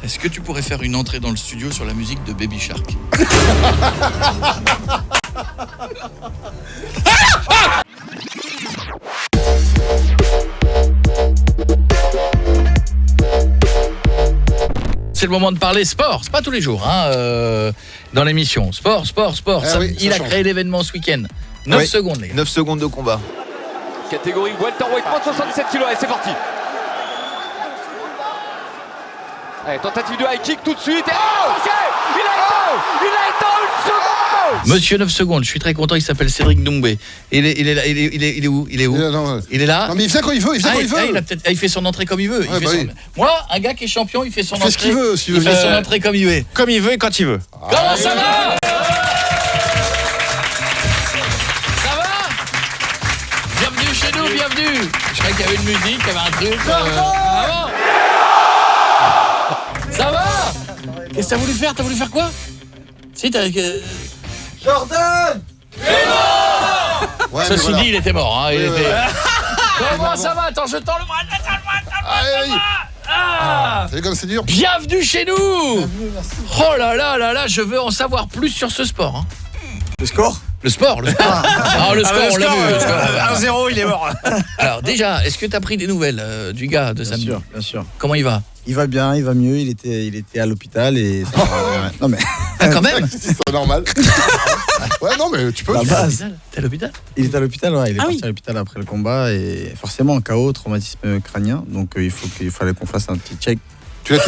est-ce que tu pourrais faire une entrée dans le studio sur la musique de Baby Shark? C'est le moment de parler sport. C'est pas tous les jours, dans l'émission. Sport. Il a créé l'événement ce week-end. 9 secondes, les gars. 9 secondes de combat. Catégorie welterweight, moins de 77 kg. Allez, c'est parti. Allez, tentative de high kick tout de suite. Et ok, il a éteint une seconde. Monsieur 9 secondes, je suis très content, il s'appelle Cédric Doumbé. Il est où? Il est là. Non mais il fait quand il veut, il fait son entrée comme il veut. Moi, un gars qui est champion, il fait son entrée. Ce qu'il veut, il fait son entrée comme il veut. Comme il veut et quand il veut. Comment ça va? Ça va? Bienvenue chez nous, bienvenue. Je croyais qu'il y avait une musique, il y avait un truc. Ça va? Qu'est-ce que t'as voulu faire? T'as voulu faire quoi? Si, t'as... Jordan! Ceci dit, il était mort. Il était... Comment ça va? Attends, je tends le bras. C'est comme c'est dur. Bienvenue chez nous. Oh là là, je veux en savoir plus sur ce sport. Le score? Le sport. Ah, le score, on l'a vu. 1-0, il est mort. Alors déjà, est-ce que t'as pris des nouvelles du gars de samedi? Bien sûr. Comment il va? Il va bien, il va mieux, il était à l'hôpital et ça va. Non mais quand même. C'est normal. Ouais, non mais tu peux. La base. T'es à l'hôpital? Il est à l'hôpital, il est parti à l'hôpital après le combat et forcément KO, traumatisme crânien, donc il fallait qu'on fasse un petit check. Tu l'as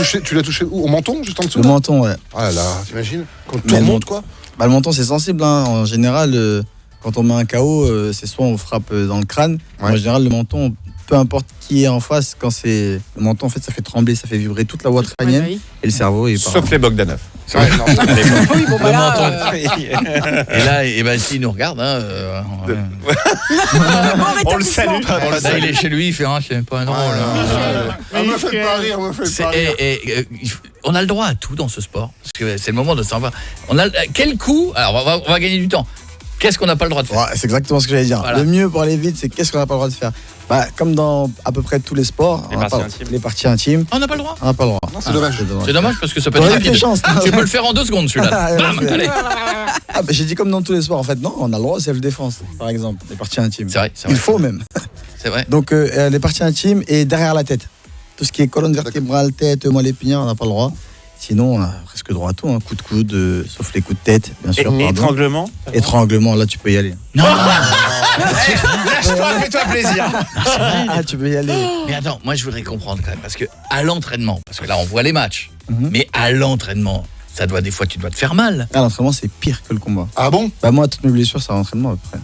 touché où? Au menton, juste en dessous? Le menton, ouais. Ah là, t'imagines? Quand tout remonte quoi? Bah le menton c'est sensible, en général quand on met un KO, c'est soit on frappe dans le crâne, en général le menton, peu importe qui est en face, quand c'est le menton en fait ça fait trembler, ça fait vibrer toute la voie crânienne et le cerveau est sauf les Bogdanov. Ouais, non, le menton. Et là, s'il nous regarde, on le salue. Là, il est chez lui, il fait c'est pas drôle. Me fait pas rire. On a le droit à tout dans ce sport, parce que c'est le moment de savoir. Quel coup? Alors, on va gagner du temps. Qu'est-ce qu'on n'a pas le droit de faire? Ouais, c'est exactement ce que j'allais dire. Voilà. Le mieux pour aller vite, c'est qu'est-ce qu'on n'a pas le droit de faire. Comme dans à peu près tous les sports, les parties intimes. On n'a pas le droit? On n'a pas le droit. Non, c'est dommage. C'est dommage parce que ça peut être rapide. Tu peux le faire en 2 secondes celui-là. Bam, allez. J'ai dit comme dans tous les sports. En fait, non, on a le droit au self-défense, par exemple, les parties intimes. C'est vrai. Il faut même. C'est vrai. Donc, les parties intimes et derrière la tête. Tout ce qui est colonne vertébrale, tête, moelle épinière, on n'a pas le droit. Sinon, on a presque droit à tout, coup de coude, sauf les coups de tête, bien sûr. Étranglement? Étranglement, là, tu peux y aller. Non. Lâche-toi, fais-toi plaisir. Tu peux y aller. Mais attends, moi je voudrais comprendre quand même, parce que à l'entraînement, parce que là on voit les matchs, mais à l'entraînement, des fois tu dois te faire mal. À l'entraînement, c'est pire que le combat. Ah bon? Moi, toutes mes blessures, c'est à l'entraînement à peu près.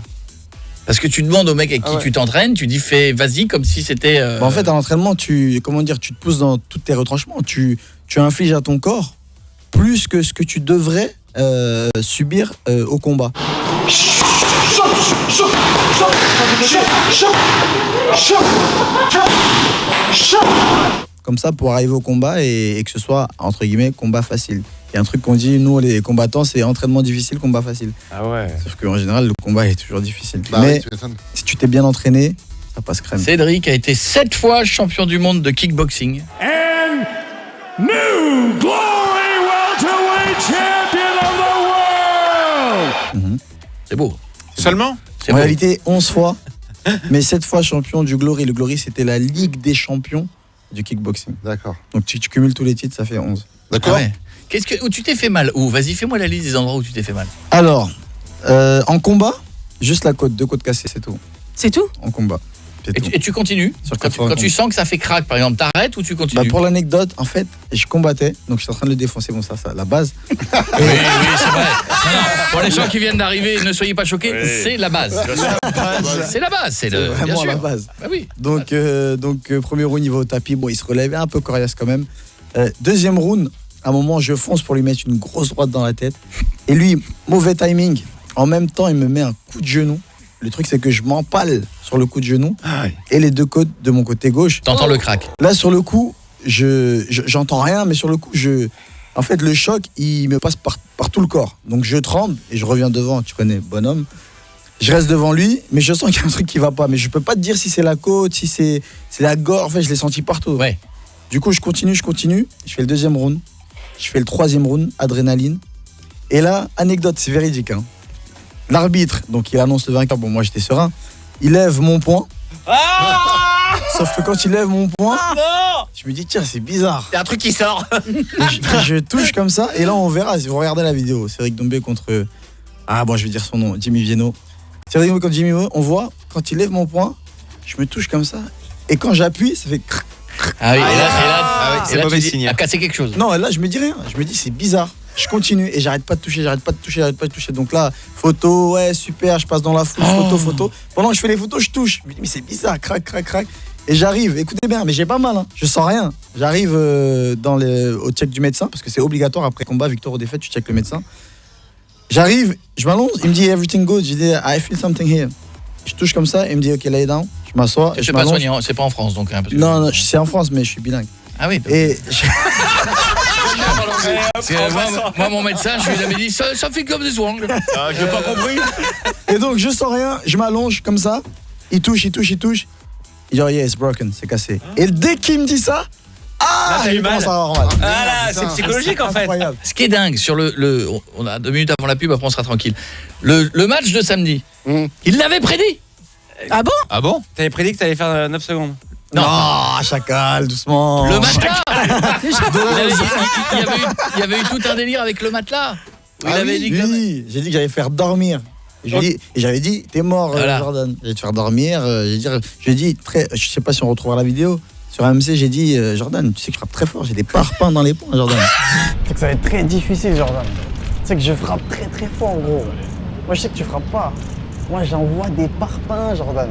Parce que tu demandes au mec avec qui tu t'entraînes, tu dis vas-y comme si c'était... En fait, à l'entraînement, tu te pousses dans tous tes retranchements. Tu infliges à ton corps plus que ce que tu devrais subir au combat. Comme ça, pour arriver au combat et que ce soit, entre guillemets, combat facile. Il y a un truc qu'on dit, nous les combattants, c'est entraînement difficile, combat facile. Ah ouais. Sauf qu'en général, le combat est toujours difficile. Bah mais oui, tu m'étonnes. si tu t'es bien entraîné, ça passe crème. Cédric a été 7 fois champion du monde de kickboxing. And new glory welterweight champion of the world. C'est beau. Seulement? C'est En beau. réalité, 11 fois, mais 7 fois champion du Glory. Le Glory, c'était la Ligue des champions du kickboxing. D'accord. Donc tu cumules tous les titres, ça fait 11. D'accord. Ah ouais. Où tu t'es fait mal? Où? Vas-y, fais-moi la liste des endroits où tu t'es fait mal. Alors, en combat, juste la côte, 2 côtes cassées, c'est tout. C'est tout? En combat. C'est tout. Et tu continues? Sur Quand 80 tu sens que ça fait crack, par exemple, t'arrêtes ou tu continues? Pour l'anecdote, en fait, je combattais, donc j'étais en train de le défoncer, ça, la base. Oui, c'est vrai. Non, pour les gens qui viennent d'arriver, ne soyez pas choqués, c'est la base. C'est la base, c'est le... Vraiment bien sûr. la base. Bah oui. Donc, premier round, il va au tapis, il se relève, un peu coriace quand même. Deuxième round, à un moment, je fonce pour lui mettre une grosse droite dans la tête. Et lui, mauvais timing. En même temps, il me met un coup de genou. Le truc, c'est que je m'empale sur le coup de genou et les 2 côtes de mon côté gauche. T'entends le crack. Là, sur le coup, j'entends rien, mais sur le coup, en fait, le choc, il me passe par tout le corps. Donc, je tremble et je reviens devant. Tu connais, bonhomme. Je reste devant lui, mais je sens qu'il y a un truc qui va pas. Mais je peux pas te dire si c'est la côte, si c'est la gorge. En fait, je l'ai senti partout. Ouais. Du coup, je continue. Je fais le deuxième round. Je fais le troisième round, adrénaline. Et là, anecdote, c'est véridique. Hein. L'arbitre, donc il annonce le vainqueur. Bon, moi j'étais serein. Il lève mon poing. Sauf que quand il lève mon poing, je me dis, tiens, c'est bizarre. Il y a un truc qui sort. Je touche comme ça. Et là, on verra, si vous regardez la vidéo, Cédric Doumbé contre. Ah, bon, je vais dire son nom, Jimmy Vienno. Cédric Doumbé contre Jimmy Vienno, on voit, quand il lève mon poing, je me touche comme ça. Et quand j'appuie, ça fait. Ah oui, et là, c'est mauvais tu dis, signe. a cassé quelque chose. Non, là, je me dis rien. Je me dis, c'est bizarre. Je continue et j'arrête pas de toucher. Donc là, photo, ouais, super, je passe dans la foule, photo. Pendant que je fais les photos, je touche. Je me dis, mais c'est bizarre, crac. Et j'arrive, écoutez bien, mais j'ai pas mal, hein. Je sens rien. J'arrive au check du médecin, parce que c'est obligatoire après combat, victoire ou défaite, tu check le médecin. J'arrive, je m'allonge, il me dit, everything good. Je dis, I feel something here. Je touche comme ça, il me dit, ok, lay down. Je m'assois et je C'est pas m'allonge. soignant, c'est pas en France donc. Hein, parce que- Non, c'est en France, mais je suis bilingue. Ah oui. Et Parce que moi, mon médecin, je lui avais dit, ça fait comme des swans. J'ai pas compris. Et donc je sens rien, je m'allonge comme ça, il touche. Il dit oh yeah, it's broken, c'est cassé. Et dès qu'il me dit ça, t'as eu je mal. commence à avoir mal. Voilà, c'est psychologique en fait. Incroyable. Ce qui est dingue sur on a 2 minutes avant la pub, après on sera tranquille. Le match de samedi, il l'avait prédit. Ah bon? Ah bon? T'avais prédit que t'allais faire 9 secondes. Non. Non, chacal, doucement. Le matelas. Il y avait eu tout un délire avec le matelas. Où il avait dit que Oui, j'ai dit que j'allais faire dormir. Et j'avais dit, t'es mort, Voilà. Jordan. J'allais te faire dormir. J'ai dit, je sais pas si on retrouvera la vidéo. Sur AMC, j'ai dit, Jordan, tu sais que je frappe très fort. J'ai des parpaings dans les poings, Jordan. C'est que ça va être très difficile, Jordan. Tu sais que je frappe très très fort, gros. Moi, je sais que tu frappes pas. Moi, j'envoie des parpaings, Jordan.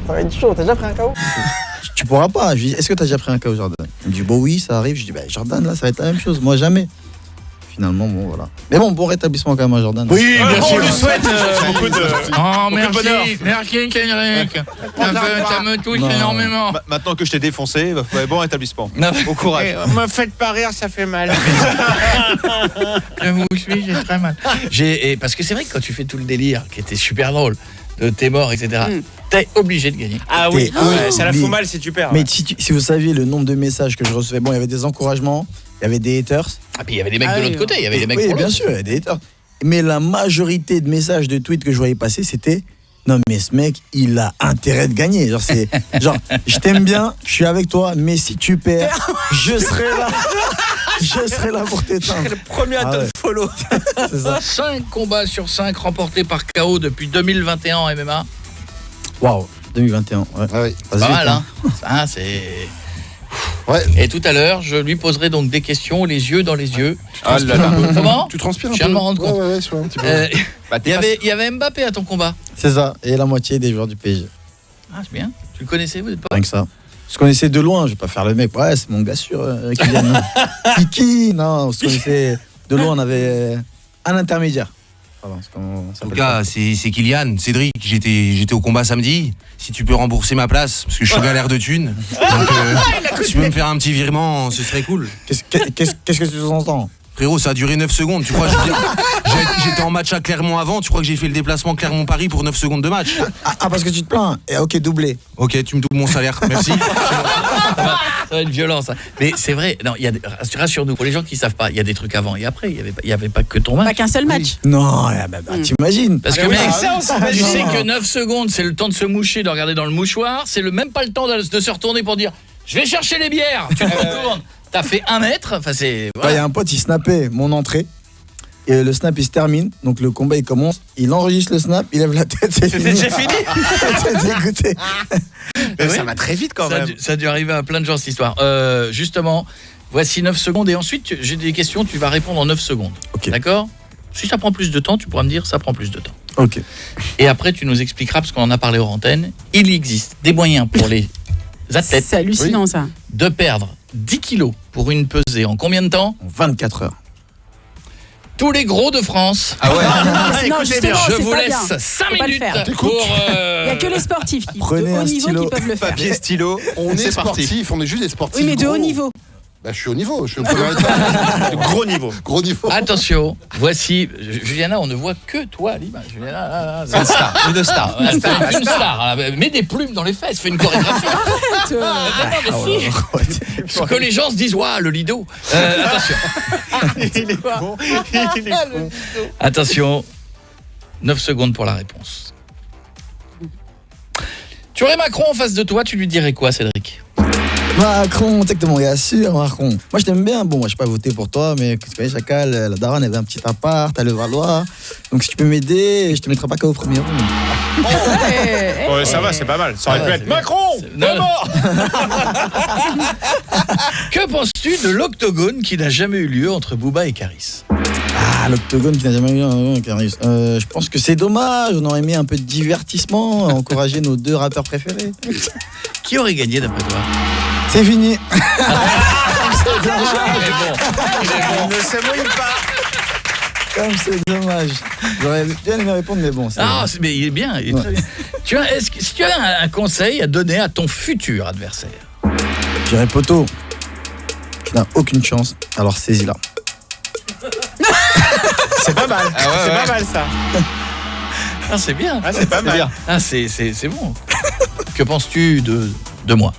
Ça va être chaud. T'as déjà pris un KO? Tu pourras pas. Je lui dis, est-ce que t'as déjà pris un KO, Jordan? Il me dit, bon, oui, ça arrive. Je dis, Jordan, là, ça va être la même chose. Moi, jamais. Finalement, bon, voilà. Mais bon rétablissement quand même à Jordan. Oui, bien sûr. On lui souhaite beaucoup de. Oh, Beaucoup de bonheur. merci Cédric. Ça me touche Non. énormément. Maintenant que je t'ai défoncé, bon rétablissement. Non. Au courage. Me faites pas rire, ça fait mal. Je vous suis, j'ai très mal. Parce que c'est vrai que quand tu fais tout le délire, qui était super drôle, de t'es mort, etc., t'es obligé de gagner. Ah oui, T'es ça la obligé. fout mal si tu perds. Mais si vous saviez le nombre de messages que je recevais, bon, il y avait des encouragements, il y avait des haters. Ah, puis il y avait des mecs de l'autre côté, il y avait des mecs Oui, pour bien l'autre. sûr, il y avait des haters. Mais la majorité de messages, de tweets que je voyais passer, c'était non, mais ce mec, il a intérêt de gagner. Genre, je t'aime bien, je suis avec toi, mais si tu perds, je serai là. Je serai là pour t'éteindre. Le premier à te follow. C'est ça. 5 combats sur 5 remportés par KO depuis 2021 en MMA. Waouh, 2021. Ouais. Ah oui. Passe Pas vite, mal, hein. Ça, c'est... Ouais. Et tout à l'heure, je lui poserai donc des questions, les yeux dans les yeux. Ah là là. Comment? Tu transpires un Je peu. viens de m'en rendre compte. Ouais, un petit peu. Bah, Il y avait Mbappé à ton combat. C'est ça. Et la moitié des joueurs du PSG. Ah, c'est bien. Tu le connaissais, vous êtes pas? Rien que ça. Je se connaissais de loin, je vais pas faire le mec. Ouais, c'est mon gars sûr, Kylian. Kiki, non, on se connaissait de loin, on avait un intermédiaire. Pardon, c'est comment ça En s'appelle tout cas, c'est Kylian. Cédric, j'étais au combat samedi. Si tu peux rembourser ma place, parce que je suis galère de thunes. Donc, si tu peux me faire un petit virement, ce serait cool. Qu'est-ce que tu entends? Frérot, ça a duré 9 secondes. Tu crois que j'étais en match à Clermont avant. Tu crois que j'ai fait le déplacement Clermont-Paris pour 9 secondes de match? Ah, parce que tu te plains. Et ok, doublé. Ok, tu me doubles mon salaire. Merci. Ça va être violent, ça. Mais c'est vrai, non, rassure-nous, pour les gens qui savent pas, il y a des trucs avant et après. Il y avait pas que ton match. Pas qu'un seul match. Non, t'imagines. Parce que oui, mec, c'est ça, on s'imagine. tu sais que 9 secondes, c'est le temps de se moucher, de regarder dans le mouchoir. C'est même pas le temps de se retourner pour dire « Je vais chercher les bières !» Tu te retournes. T'as fait 1 mètre. Enfin, c'est... Il y a un pote, il snappait mon entrée. Et le snap, il se termine. Donc le combat, il commence. Il enregistre le snap, il lève la tête. C'est fini. déjà fini. T'es dégoûté. Ça va très vite quand même. Ça a dû arriver à plein de gens, cette histoire. Justement, voici 9 secondes. Et ensuite, j'ai des questions, tu vas répondre en 9 secondes. Ok. D'accord? Si ça prend plus de temps, tu pourras me dire ça prend plus de temps. Ok. Et après, tu nous expliqueras, parce qu'on en a parlé hors antenne, il existe des moyens pour les athlètes C'est hallucinant, ça. de perdre 10 kilos pour une pesée en combien de temps? En 24 heures. Tous les gros de France. Ah ouais. Non, justement, Je c'est vous pas laisse bien. 5 Faut pas le minutes faire. pour... Il n'y a que les sportifs qui, de Prenez haut un niveau stylo, qui peuvent le faire. Papier, stylo, On est c'est parti. sportifs, on est juste des sportifs. Oui, mais de gros. haut niveau. Bah, je suis au niveau, je suis au premier étage. Gros niveau. Gros niveau. Attention, voici, Juliana, on ne voit que toi à l'image. Juliana, là, C'est une star. Une star. une star. Mets des plumes dans les fesses, fais une chorégraphie. Non, mais si. Parce que les gens se disent, waouh, le lido. Attention. Il est bon. Il est bon. Attention, 9 secondes pour la réponse. Tu aurais Macron en face de toi, tu lui dirais quoi, Cédric? Macron, tu sais que t'es mon gars sûr, Macron. Moi, je t'aime bien. Bon, moi, je n'ai pas voté pour toi, mais tu connais, Chacal, la daronne avait un petit appart à Levallois. Donc, si tu peux m'aider, je te mettrai pas qu'au premier round. Ouais, ça va, c'est pas mal. Ça aurait pu être Macron. Non. Que penses-tu de l'octogone qui n'a jamais eu lieu entre Booba et Caris? Ah, l'octogone qui n'a jamais eu un Caris. Je pense que c'est dommage. On aurait mis un peu de divertissement, encourager nos deux rappeurs préférés. Qui aurait gagné d'après toi? C'est fini. Il Il ne s'émouille pas. Comme c'est dommage. J'aurais bien aimé répondre, mais bon. Mais il est bien. Il est très bien. Si tu as un conseil à donner à ton futur adversaire? Je dirais, poteau, tu n'as aucune chance, alors saisis-la. C'est pas mal. C'est pas mal ça. Ah, c'est bien. Ah, c'est pas mal. Ah, c'est bon. Que penses-tu de moi?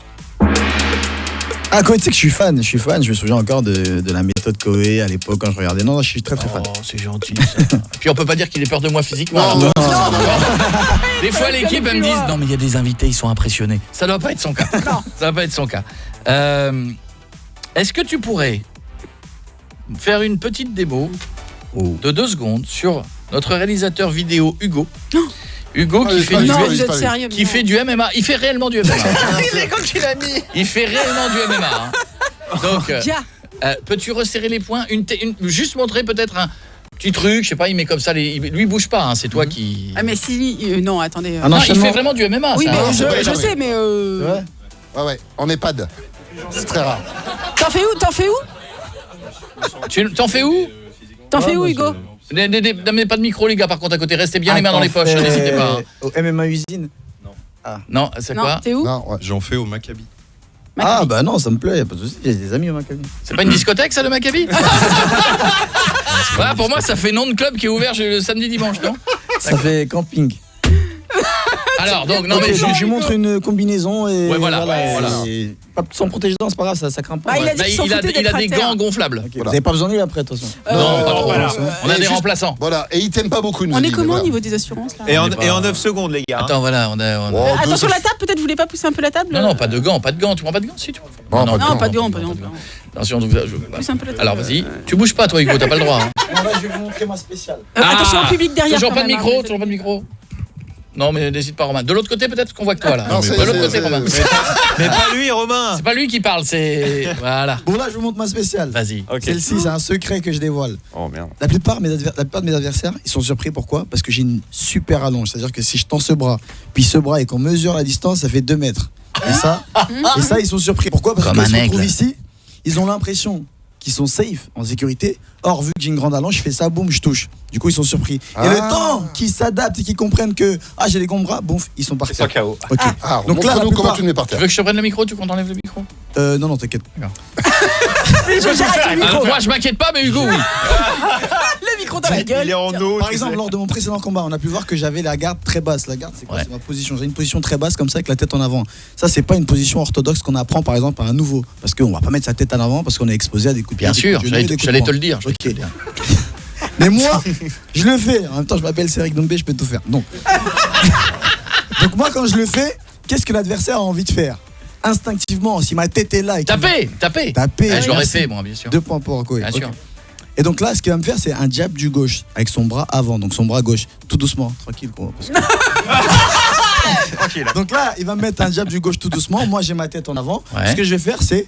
Ah, Koé, tu sais que je suis fan, je me souviens encore de la méthode Koé à l'époque quand je regardais. Non, je suis très fan. Oh, c'est gentil ça. Puis on peut pas dire qu'il ait peur de moi physiquement. Non. Des fois l'équipe elle me dit non mais il y a des invités, ils sont impressionnés. Ça doit pas être son cas. Ça doit pas être son cas. Est-ce que tu pourrais faire une petite démo de 2 secondes sur notre réalisateur vidéo Hugo? Hugo qui fait fait du MMA. Il fait réellement du MMA. Il est comme tu l'as mis. Il fait réellement du MMA. Hein. Donc, peux-tu resserrer les poings, juste montrer peut-être un petit truc, je sais pas, il met comme ça, lui il bouge pas, hein, c'est toi qui... Ah mais si, non, attendez. Non, il fait vraiment du MMA. Oui, ça, mais hein. je sais, mais... Ouais, en EHPAD. C'est très rare. T'en fais où T'en fais où T'en fais où, Hugo? N'amenez pas de micro, les gars, par contre, à côté. Restez bien les mains dans les poches, n'hésitez pas. Au MMA Usine? Non, c'est quoi? T'es où? J'en fais au Maccabi. Ah, bah non, ça me plaît, y a pas de soucis, j'ai des amis au Maccabi. C'est pas une discothèque, ça, le Maccabi? Pour moi, ça fait nom de club qui est ouvert le samedi-dimanche, non? Ça fait camping. Alors, donc, non, mais je lui montre une combinaison et. Ouais, voilà. Et sans protéger-dents, c'est pas grave, ça craint pas. Bah, il a des gants gonflables. Okay, vous avez pas besoin de lui après, de toute façon. Non, pas trop. Voilà. On a des remplaçants. Voilà, et il t'aime pas beaucoup. On est comment au niveau des assurances là? Et en 9 secondes, les gars. Attends, voilà, on a... Attention la table, peut-être vous voulez pas pousser un peu la table? Non, pas de gants. Tu prends pas de gants, si tu prends. Non, pas de gants. Attention, alors vas-y. Tu bouges pas, toi, Hugo, t'as pas le droit. Là, je vais vous montrer ma spéciale. Attention au public derrière. Toujours pas de micro. Non, mais n'hésite pas, Romain. De l'autre côté, peut-être qu'on voit que toi, là. Non, de l'autre côté, Romain. Mais pas lui, Romain. C'est pas lui qui parle, c'est... Voilà. Bon, là, je vous montre ma spéciale. Vas-y. Celle-ci, c'est un secret que je dévoile. Oh merde. La plupart de mes adversaires, ils sont surpris. Pourquoi? Parce que j'ai une super allonge. C'est-à-dire que si je tends ce bras, puis ce bras, et qu'on mesure la distance, ça fait 2 mètres. Et ça, ils sont surpris. Pourquoi? Parce Comme qu'ils un se aigle. retrouvent ici, ils ont l'impression qu'ils sont safe, en sécurité. Or, vu que j'ai une grande allonge, je fais ça, boum, je touche. Du coup, ils sont surpris. Et le temps qu'ils s'adaptent et qu'ils comprennent que j'ai les grands bras, boum, ils sont partis. C'est KO. Ok. Donc là, nous comment tu le mets par Tu terre? veux que je te prenne le micro? Tu veux qu'on t'enlève le micro? Non, t'inquiète. Moi, je m'inquiète pas, mais Hugo, oui. Le micro dans la gueule. Il est en eau. Par exemple, lors de mon précédent combat, on a pu voir que j'avais la garde très basse. La garde, c'est quoi? C'est ma position. J'ai une position très basse comme ça avec la tête en avant. Ça, c'est pas une position orthodoxe qu'on apprend par exemple à un nouveau. Parce qu'on va pas mettre sa tête en avant parce qu'on est exposé à des coups de pied. Bien sûr, j'allais te le dire. Ok. Mais moi, je le fais. En même temps, je m'appelle Cédric Doumbé, je peux tout faire. Donc moi, quand je le fais, qu'est-ce que l'adversaire a envie de faire? Instinctivement, si ma tête est là et Taper. Je l'aurais fait, moi, bien sûr. 2 points pour Koé. Bien sûr. Et donc là, ce qu'il va me faire, c'est un jab du gauche avec son bras avant, donc son bras gauche, tout doucement, tranquille quoi. Tranquille. Donc là, il va me mettre un jab du gauche tout doucement. Moi, j'ai ma tête en avant. Ouais. Ce que je vais faire, c'est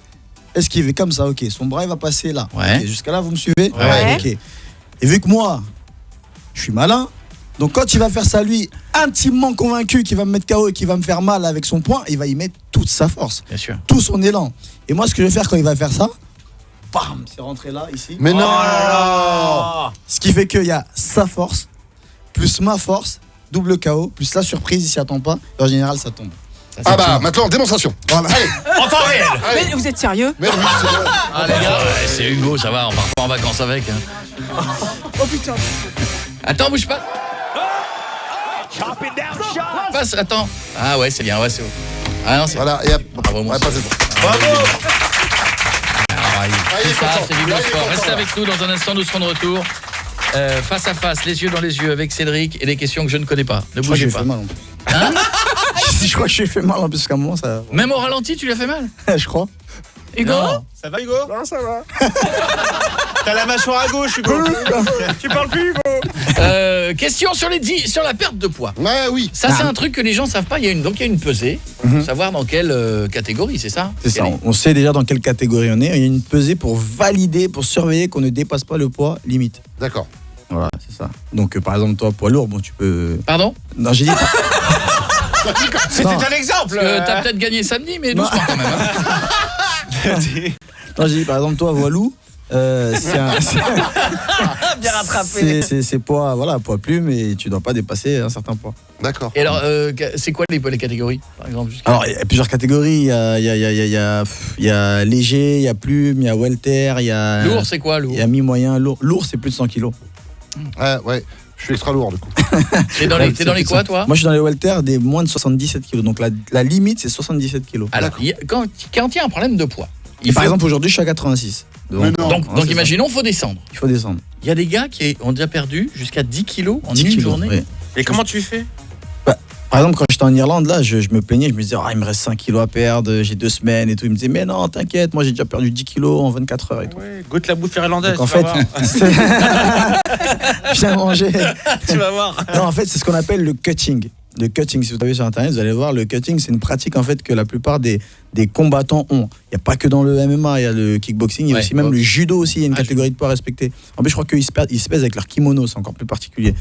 esquiver comme ça. Ok, son bras il va passer là. Ouais. Ok, jusqu'à là, vous me suivez? Ouais. Ok. Et vu que moi, je suis malin. Donc quand il va faire ça, lui, intimement convaincu qu'il va me mettre KO et qu'il va me faire mal avec son poing, il va y mettre toute sa force, Bien sûr. tout son élan. Et moi, ce que je vais faire quand il va faire ça, bam, c'est rentré là, ici. Mais non. Ce qui fait qu'il y a sa force, plus ma force, double KO, plus la surprise, il s'y attend pas, et en général, ça tombe. Ça, Ah bah, maintenant, démonstration. Voilà. Allez, En temps réel. Mais vous êtes sérieux? mais oui, c'est bon. Ah les gars, ouais, c'est Hugo, ça va, on part pas en vacances avec. Hein. Oh putain. Attends, bouge pas. Passe, attends. Ah ouais, c'est bien, ouais, c'est bon. Ah non, c'est Voilà, et hop. Bravo, mon Ouais, sang. passez bon. Ah, il est c'est ça, content. c'est du Là, il est sport. content, Restez là. avec nous dans un instant, nous serons de retour. Face à face, les yeux dans les yeux avec Cédric et les questions que je ne connais pas. Ne Je crois que bougez j'ai pas. fait mal en plus. Je crois que j'ai fait mal en plus qu'à un moment ça. Même au ralenti, tu l'as fait mal. Je crois. Hugo? Non. Ça va, Hugo? Non, ça va. T'as la mâchoire à gauche, Hugo. Tu parles plus, Hugo. Question sur la perte de poids. Ouais, oui. Ça, c'est un truc que les gens savent pas. Donc il y a une pesée, pour savoir dans quelle catégorie, c'est ça? C'est ça. On sait déjà dans quelle catégorie on est. Il y a une pesée pour valider, pour surveiller qu'on ne dépasse pas le poids limite. D'accord. Voilà, c'est ça. Donc par exemple toi poids lourd, bon tu peux. Pardon? Non, j'ai dit. C'était Non. un exemple. T'as peut-être gagné samedi, mais doucement quand même. Hein. Non, j'ai dit par exemple toi Walou. C'est Bien rattrapé. c'est poids, voilà, poids plume et tu dois pas dépasser un certain poids. D'accord. Et alors, c'est quoi les catégories, par exemple? Alors il y a plusieurs catégories. Il y a léger, il y a plume, il y a welter, il y a. Lourd, c'est quoi lourd? Il y a mi-moyen, lourd. Lourd, c'est plus de 100 kilos. Ouais, je suis extra lourd du coup. T'es dans les quoi, toi? Moi je suis dans les welter des moins de 77 kilos. Donc la limite c'est 77 kilos. Alors, quand il y a un problème de poids, Par exemple aujourd'hui je suis à 86. Mais non. donc imaginons, il faut descendre. Il faut descendre. Il y a des gars qui ont déjà perdu jusqu'à 10 kilos en 10 une kilos, journée. oui. Et comment tu fais? Par exemple, quand j'étais en Irlande, là, je me plaignais, je me disais, il me reste 5 kilos à perdre, j'ai 2 semaines et tout. Il me disait, mais non, t'inquiète, moi j'ai déjà perdu 10 kilos en 24 heures et tout. Ouais, goûte la bouffe irlandaise. Donc en tu vas fait, voir. bien manger. Tu vas voir. Non, en fait, c'est ce qu'on appelle le cutting. Le cutting, si vous avez sur internet, vous allez voir, le cutting, c'est une pratique en fait que la plupart des combattants ont. Il n'y a pas que dans le MMA, il y a le kickboxing, il y a aussi même le judo aussi, il y a une catégorie de poids respectée. En plus, je crois qu'ils se pèsent avec leur kimono, c'est encore plus particulier.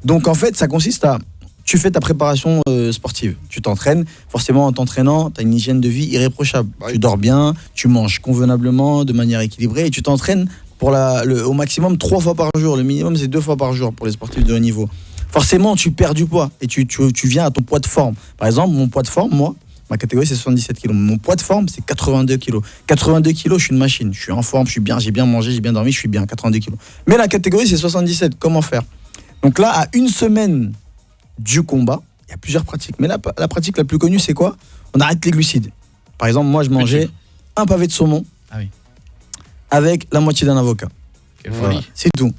Donc en fait, ça consiste à tu fais ta préparation sportive, tu t'entraînes, forcément en t'entraînant, tu as une hygiène de vie irréprochable. Tu dors bien, tu manges convenablement, de manière équilibrée et tu t'entraînes pour au maximum 3 fois par jour. Le minimum, c'est 2 fois par jour pour les sportifs de haut niveau. Forcément, tu perds du poids et tu viens à ton poids de forme. Par exemple, mon poids de forme, moi, ma catégorie, c'est 77 kg. Mon poids de forme, c'est 82 kg. 82 kg, je suis une machine. Je suis en forme, je suis bien, j'ai bien mangé, j'ai bien dormi, je suis bien, 82 kg. Mais la catégorie, c'est 77. Comment faire? Donc là, à une semaine du combat, il y a plusieurs pratiques. Mais la pratique la plus connue, c'est quoi? On arrête les glucides. Par exemple, moi, je mangeais un pavé de saumon avec la moitié d'un avocat. Quelle folie. C'est tout.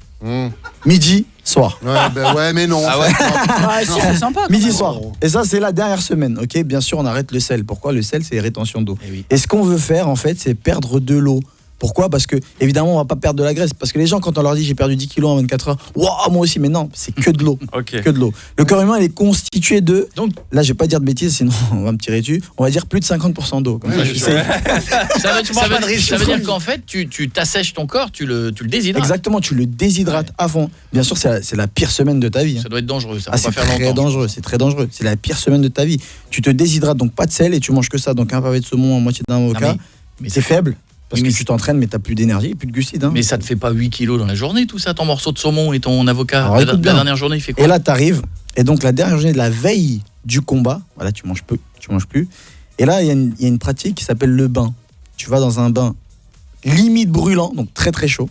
Midi, soir. Ouais, mais non. Ah ouais. Ah si, c'est sympa. Midi, soir. Et ça, c'est la dernière semaine. Ok, bien sûr, on arrête le sel. Pourquoi? Le sel, c'est rétention d'eau. Et ce qu'on veut faire, en fait, c'est perdre de l'eau. Pourquoi? Parce que, évidemment, on va pas perdre de la graisse. Parce que les gens, quand on leur dit j'ai perdu 10 kilos en 24 heures, waouh, moi aussi, mais non, c'est que de l'eau. Que de l'eau. Le corps humain, il est constitué de. Donc, là, je vais pas dire de bêtises, sinon on va me tirer dessus. On va dire plus de 50% d'eau. Comme ça, je sais. Ça veut dire qu'en fait, tu t'assèches ton corps, tu le déshydrates. Exactement, tu le déshydrates à fond. Bien sûr, c'est la pire semaine de ta vie. Ça doit être dangereux, ça. C'est très dangereux, c'est très dangereux. C'est la pire semaine de ta vie. Tu te déshydrates, donc pas de sel et tu manges que ça. Donc un pavé de saumon en moitié d'un avocat. Mais c'est faible. Parce que tu t'entraînes, mais t'as plus d'énergie et plus de glucides. Hein. Mais ça te fait pas 8 kilos dans la journée, tout ça, ton morceau de saumon et ton avocat. Alors, la dernière journée, il fait quoi? Et là, t'arrives. Et donc, la dernière journée de la veille du combat, voilà, tu manges peu, tu manges plus. Et là, il y a une pratique qui s'appelle le bain. Tu vas dans un bain limite brûlant, donc très très chaud.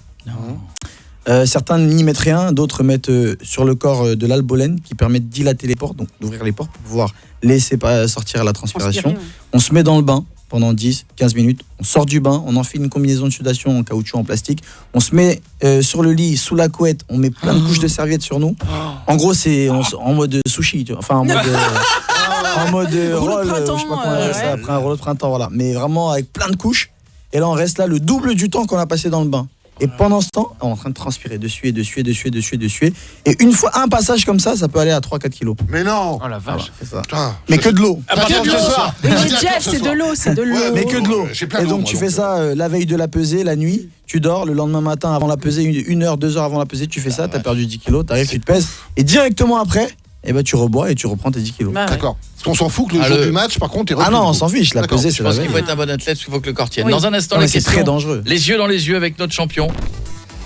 Certains n'y mettent rien, d'autres mettent sur le corps de l'albolène qui permet de dilater les pores, donc d'ouvrir les pores pour pouvoir laisser sortir la transpiration. On se met dans le bain pendant 10-15 minutes, on sort du bain, on enfile une combinaison de sudation en caoutchouc, en plastique, on se met sur le lit, sous la couette, on met plein de couches de serviettes sur nous. En gros, c'est en mode sushi, tu vois. Enfin en mode roll, je sais pas comment on appelle ça, après un rouleau de printemps, voilà. Mais vraiment avec plein de couches. Et là, on reste là le double du temps qu'on a passé dans le bain. Et pendant ce temps, on est en train de transpirer, de suer. Et une fois, un passage comme ça, ça peut aller à 3-4 kilos. Mais non. Oh la vache. C'est ça. Mais que de l'eau. Mais Jeff, c'est de l'eau, c'est de l'eau. Mais que de l'eau. Et donc tu fais ça la veille de la pesée, la nuit, tu dors, le lendemain matin avant la pesée, 1 heure, 2 heures avant la pesée, tu fais ça, t'as perdu 10 kilos, t'arrives, tu te pèses, et directement après, tu rebois et tu reprends tes 10 kilos. D'accord. Parce qu'on s'en fout que le jour du match, par contre, t'es repris. Ah non, on s'en fiche, la pesée, c'est Je la pense veille. qu'il faut être un bon athlète, il faut que le corps tienne. Dans un instant, Non, la c'est question. très dangereux. Les yeux dans les yeux avec notre champion.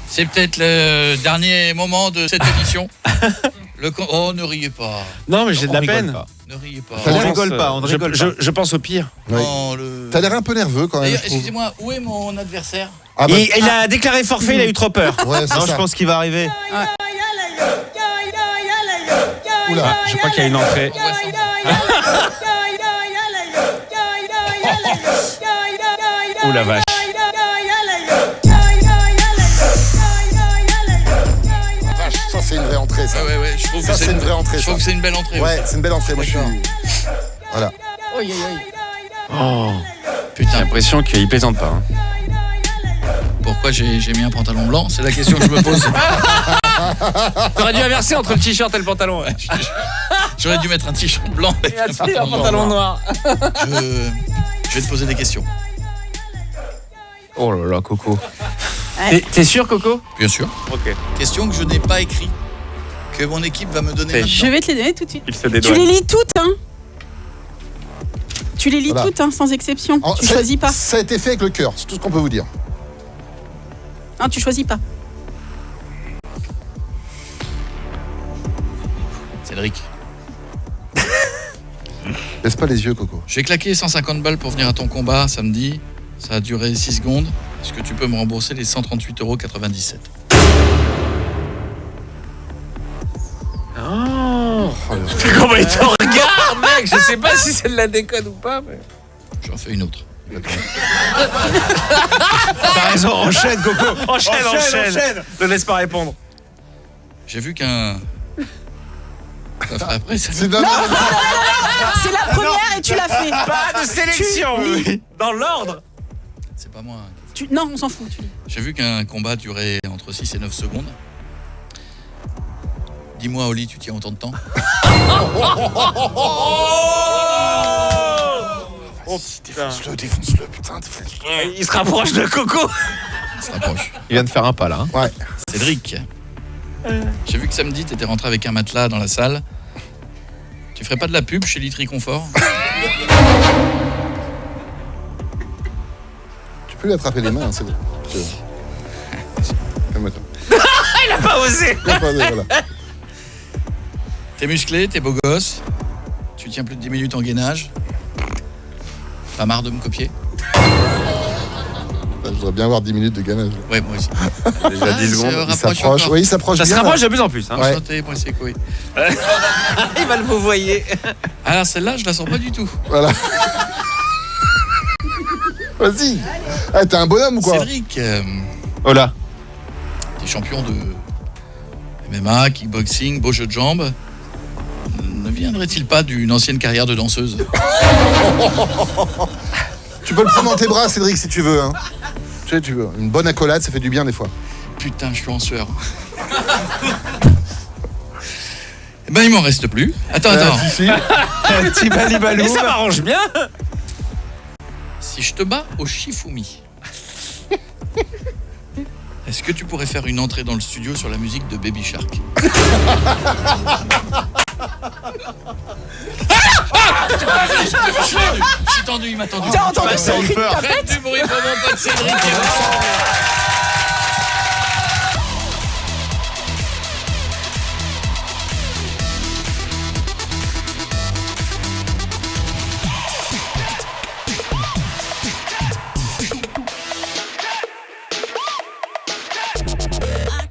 C'est peut-être le dernier moment de cette émission. Oh, ne riez pas. Non, mais j'ai de la peine. Ne riez pas. On rigole pas, on rigole pas. Je pense au pire. Oui. Non, T'as l'air un peu nerveux quand même. D'ailleurs, excusez-moi, où est mon adversaire? Ah bah, Il a déclaré forfait, il a eu trop peur. Ouais, c'est Non, ça. je pense qu'il va arriver. Oula. Je crois qu'il y a une entrée. Oh la vache. Vache, ça c'est une vraie entrée ça. Ouais, je trouve Ça, que c'est une vraie entrée, Je trouve ça. que c'est une belle entrée. Ouais, c'est une belle entrée. Moi je suis. Voilà. Oh. Putain, J'ai l'impression qu'il plaisante pas. Hein. pourquoi j'ai mis un pantalon blanc? C'est la question que je me pose. T'aurais dû inverser entre le t-shirt et le pantalon. Ouais. J'aurais dû mettre un t-shirt blanc et un pantalon noir. Je vais te poser des questions. Oh là là, Coco. Ouais. T'es sûr, Coco? Bien sûr. Ok. Question que je n'ai pas écrite, que mon équipe va me donner maintenant. Je vais te les donner tout de suite. Il se Tu dédouane. les lis toutes, hein. Tu les lis Voilà. toutes, hein, sans exception. Oh, Tu ça- choisis pas. Ça a été fait avec le cœur, c'est tout ce qu'on peut vous dire. Hein, tu choisis pas. Cédric, Laisse pas les yeux, Coco. j'ai claqué 150 balles pour venir à ton combat samedi. Ça a duré 6 secondes. Est-ce que tu peux me rembourser les 138,97 €? Oh. Comment il te regarde, mec? Je sais pas si c'est de la déconne ou pas, mais... J'en fais une autre. T'as raison, enchaîne, Coco. Enchaîne. Ne laisse pas répondre. J'ai vu qu'un... Après, ça... C'est C'est la première et tu l'as fait. Pas de sélection. Dans l'ordre. C'est pas moi. Non, on s'en fout. Tu lis. J'ai vu qu'un combat durait entre 6 et 9 secondes. Dis-moi, Oli, tu tiens autant de temps? Oh, Défonce-le, putain, défonce-le. il se rapproche de Coco. On se rapproche. Il vient de faire un pas, là. Ouais. Cédric, j'ai vu que samedi, t'étais rentré avec un matelas dans la salle. Tu ferais pas de la pub chez Litry Confort? Tu peux lui attraper les mains, c'est bon. Calme-toi. Il a pas osé. Voilà. T'es musclé, t'es beau gosse. Tu tiens plus de 10 minutes en gainage. Pas marre de me copier? Je voudrais bien avoir 10 minutes de gainage. Ouais, moi aussi. Déjà 10 secondes. Il s'approche, oui, il s'approche Ça bien. se rapproche de plus en plus. Hein. Ouais. Enchanté, moi c'est quoi? Il va le vous voyez. Alors celle-là, je la sens pas du tout. Voilà. Vas-y. Ah, t'es un bonhomme ou quoi? Cédric, Oh là. t'es champion de MMA, kickboxing, beau jeu de jambes. Ne viendrait-il pas d'une ancienne carrière de danseuse? Tu peux le prendre dans tes bras, Cédric, si tu veux. Hein. Tu veux. Une bonne accolade, ça fait du bien des fois. Putain, je suis en sueur. Eh ben, il m'en reste plus. Attends. Petit balibalou. Et ça m'arrange bien. Si je te bats au Shifumi, est-ce que tu pourrais faire une entrée dans le studio sur la musique de Baby Shark? Je suis tendu, il m'a tendu. T'as entendu ça? Faites du bruit pour mon pote Cédric et